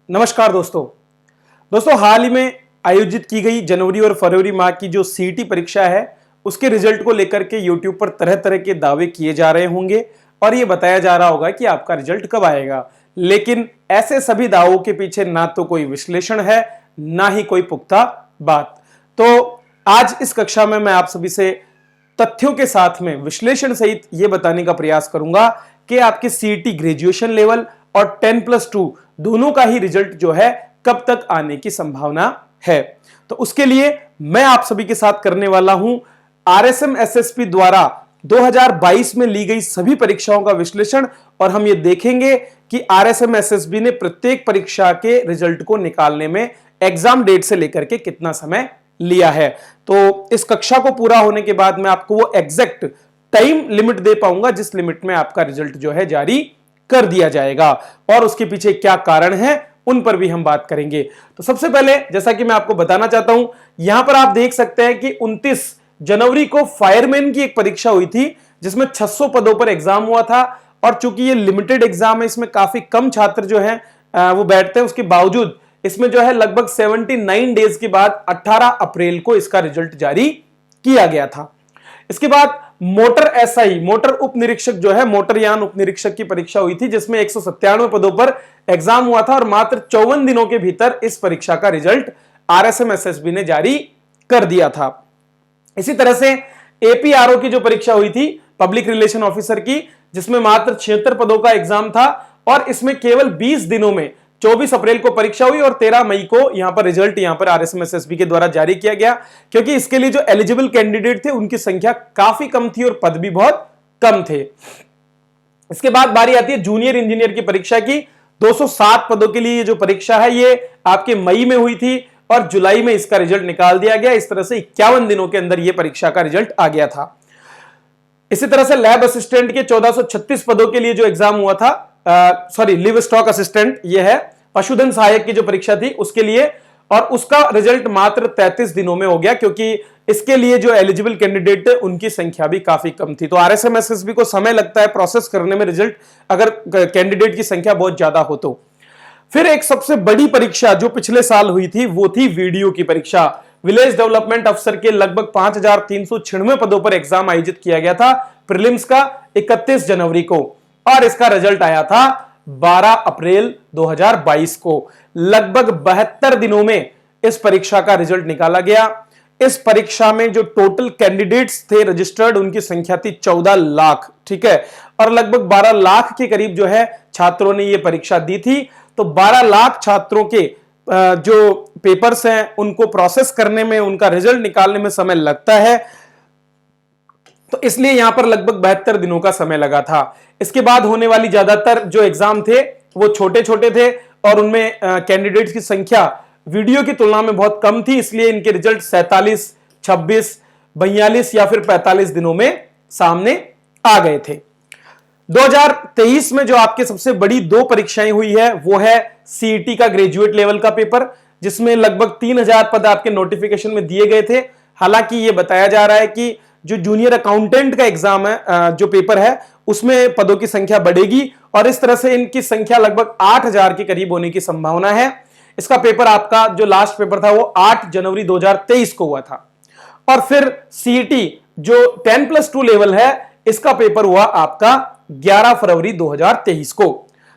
नमस्कार दोस्तों हाल ही में आयोजित की गई जनवरी और फरवरी माह की जो सीईटी परीक्षा है उसके रिजल्ट को लेकर के यूट्यूब पर तरह तरह के दावे किए जा रहे होंगे और ये बताया जा रहा होगा कि आपका रिजल्ट कब आएगा। लेकिन ऐसे सभी दावों के पीछे ना तो कोई विश्लेषण है ना ही कोई पुख्ता बात। तो आज इस कक्षा में मैं आप सभी से तथ्यों के साथ में विश्लेषण सहित यह बताने का प्रयास करूंगा कि आपके सीईटी ग्रेजुएशन लेवल और 10+2 दोनों का ही रिजल्ट जो है कब तक आने की संभावना है। तो उसके लिए मैं आप सभी के साथ करने वाला हूं आरएसएम एसएसबी द्वारा 2022 में ली गई सभी परीक्षाओं का विश्लेषण और हम ये देखेंगे कि आरएसएम एसएसबी ने प्रत्येक परीक्षा के रिजल्ट को निकालने में एग्जाम डेट से लेकर के कितना समय लिया है। तो इस कक्षा को पूरा होने के बाद मैं आपको वो एग्जैक्ट टाइम लिमिट दे पाऊंगा जिस लिमिट में आपका रिजल्ट जो है जारी कर दिया जाएगा और उसके पीछे क्या कारण है उन पर भी हम बात करेंगे। तो सबसे पहले जैसा कि मैं आपको बताना चाहता हूं, यहां पर आप देख सकते हैं कि 29 जनवरी को फायरमैन की एक परीक्षा हुई थी जिसमें 600 पदों पर एग्जाम हुआ था और चूंकि ये लिमिटेड एग्जाम है, इसमें काफी कम छात्र जो हैं वो बैठते हैं, उसके बावजूद इसमें जो है लगभग 79 डेज के बाद 18 अप्रैल को इसका रिजल्ट जारी किया गया था। इसके बाद मोटर एसआई मोटर उप निरीक्षक जो है मोटरयान उप निरीक्षक की परीक्षा हुई थी जिसमें 197 पदों पर एग्जाम हुआ था और मात्र 54 दिनों के भीतर इस परीक्षा का रिजल्ट आरएसएम एसएसबी ने जारी कर दिया था। इसी तरह से एपीआरओ की जो परीक्षा हुई थी पब्लिक रिलेशन ऑफिसर की, जिसमें मात्र 76 पदों का एग्जाम था और इसमें केवल 20 दिनों में 24 अप्रैल को परीक्षा हुई और 13 मई को यहां पर रिजल्ट यहां पर आरएसएम एसएसबी के द्वारा जारी किया गया, क्योंकि इसके लिए जो एलिजिबल कैंडिडेट थे उनकी संख्या काफी कम थी और पद भी बहुत कम थे। इसके बाद बारी आती है जूनियर इंजीनियर की परीक्षा की। 207 पदों के लिए जो परीक्षा है ये आपके मई में हुई थी और जुलाई में इसका रिजल्ट निकाल दिया गया। इस तरह से 51 दिनों के अंदर यह परीक्षा का रिजल्ट आ गया था। इसी तरह से लैब असिस्टेंट के 1436 पदों के लिए जो एग्जाम हुआ था, लिव स्टॉक असिस्टेंट, ये है पशुधन सहायक की जो परीक्षा थी उसके लिए, और उसका रिजल्ट मात्र 33 दिनों में हो गया क्योंकि इसके लिए जो एलिजिबल कैंडिडेट थे उनकी संख्या भी काफी कम थी। तो आरएसएम एसएसबी को समय लगता है प्रोसेस करने में रिजल्ट, अगर कैंडिडेट की संख्या बहुत ज्यादा हो तो। फिर एक सबसे बड़ी परीक्षा जो पिछले साल हुई थी वो थी वीडियो की परीक्षा। विलेज डेवलपमेंट अफसर के लगभग 5396 पदों पर एग्जाम आयोजित किया गया था प्रीलिम्स का 31 जनवरी को और इसका रिजल्ट आया था 12 अप्रैल 2022 को। लगभग 72 दिनों में इस परीक्षा का रिजल्ट निकाला गया। इस परीक्षा में जो टोटल कैंडिडेट्स थे रजिस्टर्ड उनकी संख्या थी 14 लाख, ठीक है, और लगभग 12 लाख के करीब जो है छात्रों ने यह परीक्षा दी थी। तो 12 लाख छात्रों के जो पेपर्स हैं उनको प्रोसेस करने में, उनका रिजल्ट निकालने में समय लगता है, तो इसलिए यहां पर लगभग 72 दिनों का समय लगा था। इसके बाद होने वाली ज्यादातर जो एग्जाम थे वो छोटे छोटे थे और उनमें कैंडिडेट्स की संख्या वीडियो की तुलना में बहुत कम थी, इसलिए इनके रिजल्ट 47, 26, 42 या फिर 45 दिनों में सामने आ गए थे। 2023 में जो आपके सबसे बड़ी दो परीक्षाएं हुई है वो है सीईटी का ग्रेजुएट लेवल का पेपर, जिसमें लगभग 3000 पद आपके नोटिफिकेशन में दिए गए थे। हालांकि यह बताया जा रहा है कि जो जूनियर अकाउंटेंट का एग्जाम है, जो पेपर है, उसमें पदों की संख्या बढ़ेगी और इस तरह से इनकी संख्या लगभग 8000 के करीब होने की संभावना है। इसका पेपर आपका जो लास्ट पेपर था वो 8 जनवरी 2023 को हुआ था और फिर सीईटी जो 10+2 लेवल है इसका पेपर हुआ आपका 11 फरवरी 2023 को।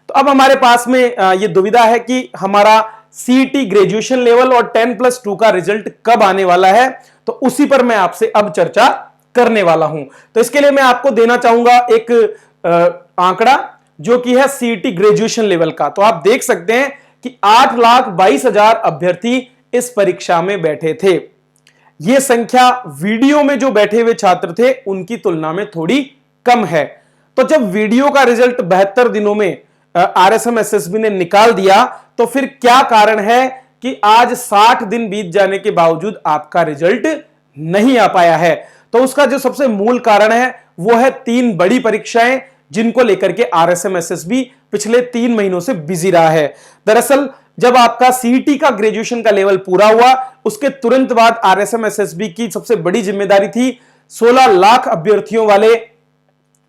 तो अब हमारे पास में यह दुविधा है कि हमारा सीईटी ग्रेजुएशन लेवल और 10+2 का रिजल्ट कब आने वाला है, तो उसी पर मैं आपसे अब चर्चा करने वाला हूं। तो इसके लिए मैं आपको देना चाहूंगा एक आंकड़ा जो कि है सीईटी ग्रेजुएशन लेवल का। तो आप देख सकते हैं कि 8,22,000 अभ्यर्थी इस परीक्षा में बैठे थे। यह संख्या वीडियो में जो बैठे हुए छात्र थे उनकी तुलना में थोड़ी कम है। तो जब वीडियो का रिजल्ट 72 दिनों में आरएसएम एसएसबी ने निकाल दिया तो फिर क्या कारण है कि आज 60 दिन बीत जाने के बावजूद आपका रिजल्ट नहीं आ पाया है। तो उसका जो सबसे मूल कारण है वो है 3 बड़ी परीक्षाएं जिनको लेकर के आरएसएम एसएसबी पिछले 3 महीनों से बिजी रहा है। दरअसल जब आपका सीईटी का ग्रेजुएशन का लेवल पूरा हुआ उसके तुरंत बाद आरएसएम एसएसबी की सबसे बड़ी जिम्मेदारी थी 16 लाख अभ्यर्थियों वाले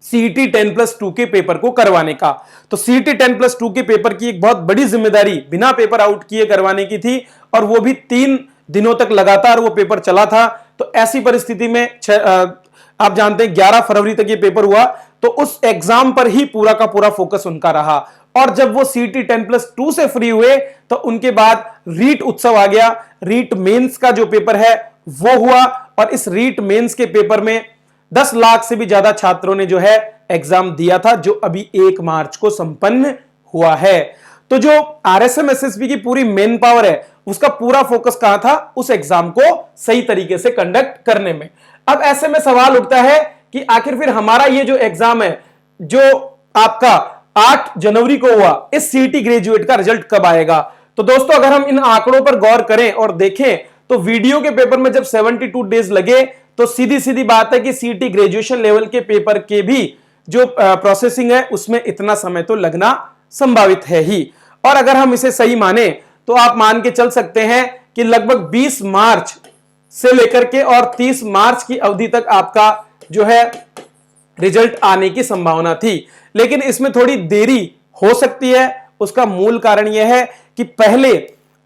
सीईटी 10+2 के पेपर को करवाने का। तो सीईटी 10+2 के पेपर की एक बहुत बड़ी जिम्मेदारी बिना पेपर आउट किए करवाने की थी, और वो भी 3 दिनों तक लगातार वो पेपर चला था। तो ऐसी परिस्थिति में आप जानते हैं 11 फरवरी तक ये पेपर हुआ, तो उस एग्जाम पर ही पूरा का पूरा फोकस उनका रहा। और जब वो सीईटी 10+2 से फ्री हुए तो उनके बाद रीट उत्सव आ गया। रीट मेंस का जो पेपर है वो हुआ, और इस रीट मेंस के पेपर में 10 लाख से भी ज्यादा छात्रों ने जो है एग्जाम दिया था, जो अभी 1 मार्च को संपन्न हुआ है। तो जो आरएसएम एसएसबी की पूरी मेन पावर है, उसका पूरा फोकस कहां था? उस एग्जाम को सही तरीके से कंडक्ट करने में। अब ऐसे में सवाल उठता है कि आखिर फिर हमारा ये जो एग्जाम है, जो आपका 8 जनवरी को हुआ, इस सीईटी ग्रेजुएट का रिजल्ट कब आएगा? तो दोस्तों, अगर हम इन आंकड़ों पर गौर करें और देखें तो वीडियो के पेपर में जब 72 डेज लगे, तो सीधी सीधी बात है कि सीईटी ग्रेजुएशन लेवल के पेपर के भी जो प्रोसेसिंग है उसमें इतना समय तो लगना संभावित है ही। और अगर हम इसे सही माने तो आप मान के चल सकते हैं कि लगभग 20 मार्च से लेकर के और 30 मार्च की अवधि तक आपका जो है रिजल्ट आने की संभावना थी। लेकिन इसमें थोड़ी देरी हो सकती है। उसका मूल कारण यह है कि पहले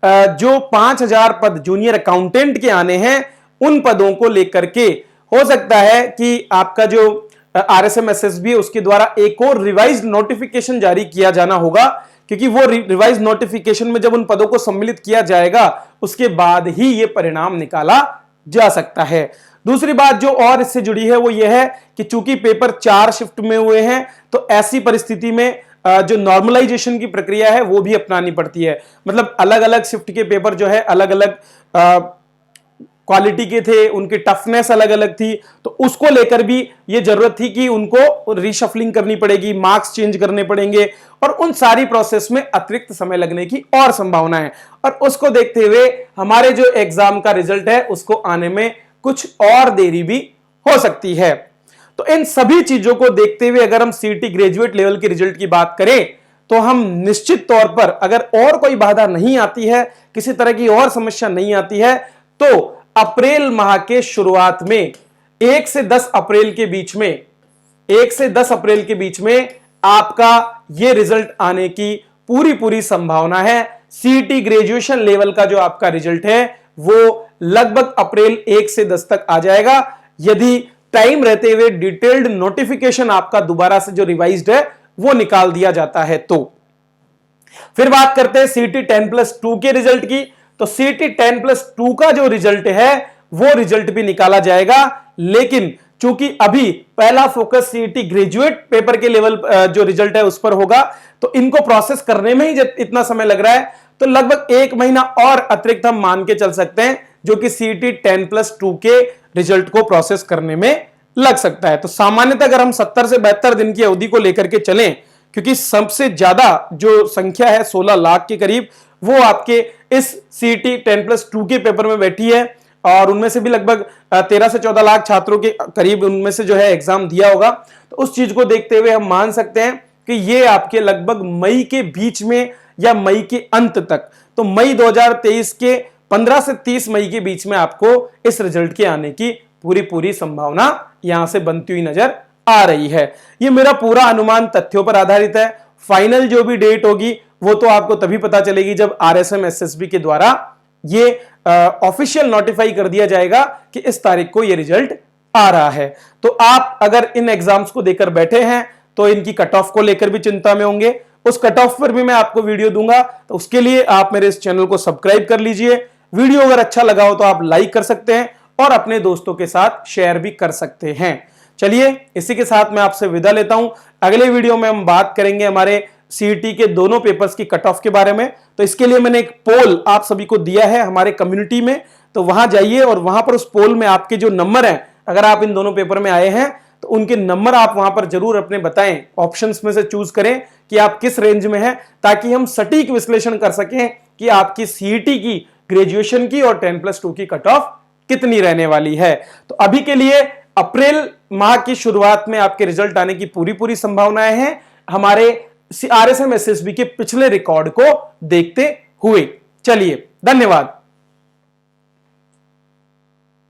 जो 5000 पद जूनियर अकाउंटेंट के आने हैं, उन पदों को लेकर के हो सकता है कि आपका जो आरएसएम एसएसबी है उसके द्वारा एक और रिवाइज्ड नोटिफिकेशन जारी किया जाना होगा, क्योंकि वो रिवाइज नोटिफिकेशन में जब उन पदों को सम्मिलित किया जाएगा उसके बाद ही ये परिणाम निकाला जा सकता है। दूसरी बात जो और इससे जुड़ी है वो ये है कि चूंकि पेपर 4 शिफ्ट में हुए हैं, तो ऐसी परिस्थिति में जो नॉर्मलाइजेशन की प्रक्रिया है वो भी अपनानी पड़ती है। मतलब अलग अलग शिफ्ट के पेपर जो है अलग अलग क्वालिटी के थे, उनकी टफनेस अलग अलग थी, तो उसको लेकर भी ये जरूरत थी कि उनको रीशफलिंग करनी पड़ेगी, मार्क्स चेंज करने पड़ेंगे, और उन सारी प्रोसेस में अतिरिक्त समय लगने की और संभावना है। और उसको देखते हुए हमारे जो एग्जाम का रिजल्ट है उसको आने में कुछ और देरी भी हो सकती है। तो इन सभी चीजों को देखते हुए अगर हम सीईटी ग्रेजुएट लेवल के रिजल्ट की बात करें, तो हम निश्चित तौर पर अगर और कोई बाधा नहीं आती है, किसी तरह की और समस्या नहीं आती है, तो अप्रैल माह के शुरुआत में 1 से 10 अप्रैल के बीच में 1 से 10 अप्रैल के बीच में आपका यह रिजल्ट आने की पूरी संभावना है। सीईटी ग्रेजुएशन लेवल का जो आपका रिजल्ट है वो लगभग अप्रैल 1 से 10 तक आ जाएगा, यदि टाइम रहते हुए डिटेल्ड नोटिफिकेशन आपका दोबारा से जो रिवाइज्ड है वो निकाल दिया जाता है। तो फिर बात करते हैं सीईटी 10+2 के रिजल्ट की। तो सीईटी 10+2 का जो रिजल्ट है वो रिजल्ट भी निकाला जाएगा, लेकिन चूंकि अभी पहला फोकस सीईटी ग्रेजुएट पेपर के लेवल जो रिजल्ट है उस पर होगा, तो इनको प्रोसेस करने में ही इतना समय लग रहा है, तो लगभग 1 महीना और अतिरिक्त हम मान के चल सकते हैं, जो कि सीईटी 10+2 के रिजल्ट को प्रोसेस करने में लग सकता है। तो सामान्यतः अगर हम 70 से 72 दिन की अवधि को लेकर के चलें, क्योंकि सबसे ज्यादा जो संख्या है 16 लाख के करीब, वो आपके इस सीईटी 10+2 के पेपर में बैठी है, और उनमें से भी लगभग 13 से 14 लाख छात्रों के करीब उनमें से जो है एग्जाम दिया होगा। तो उस चीज को देखते हुए हम मान सकते हैं कि ये आपके लगभग मई के बीच में या मई के अंत तक, तो मई 2023 के 15 से 30 मई के बीच में आपको इस रिजल्ट के आने की पूरी संभावना यहां से बनती हुई नजर आ रही है। ये मेरा पूरा अनुमान तथ्यों पर आधारित है। फाइनल जो भी डेट होगी वो तो आपको तभी पता चलेगी जब आरएसएम एसएसबी के द्वारा ये ऑफिशियल नोटिफाई कर दिया जाएगा कि इस तारीख को ये रिजल्ट आ रहा है। तो आप अगर इन एग्जाम्स को देकर बैठे हैं तो इनकी कट ऑफ को लेकर भी चिंता में होंगे। उस कट ऑफ पर भी मैं आपको वीडियो दूंगा, तो उसके लिए आप मेरे इस चैनल को सब्सक्राइब कर लीजिए। वीडियो अगर अच्छा लगा हो तो आप लाइक कर सकते हैं और अपने दोस्तों के साथ शेयर भी कर सकते हैं। चलिए, इसी के साथ मैं आपसे विदा लेता हूं। अगले वीडियो में हम बात करेंगे हमारे सीईटी के दोनों पेपर्स की कट ऑफ के बारे में। तो इसके लिए मैंने एक पोल आप सभी को दिया है हमारे कम्युनिटी में, तो वहां जाइए और वहां पर उस पोल में आपके जो नंबर हैं, अगर आप इन दोनों पेपर में आए हैं तो उनके नंबर आप वहां पर जरूर अपने बताएं। ऑप्शंस में से चूज करें कि आप किस रेंज में हैं, ताकि हम सटीक विश्लेषण कर सकें कि आपकी सीईटी की, ग्रेजुएशन की और 10+2 की कट ऑफ कितनी रहने वाली है। तो अभी के लिए अप्रैल माह की शुरुआत में आपके रिजल्ट आने की पूरी संभावनाएं हैं, हमारे आरएसएम एसएसबी के पिछले रिकॉर्ड को देखते हुए। चलिए, धन्यवाद।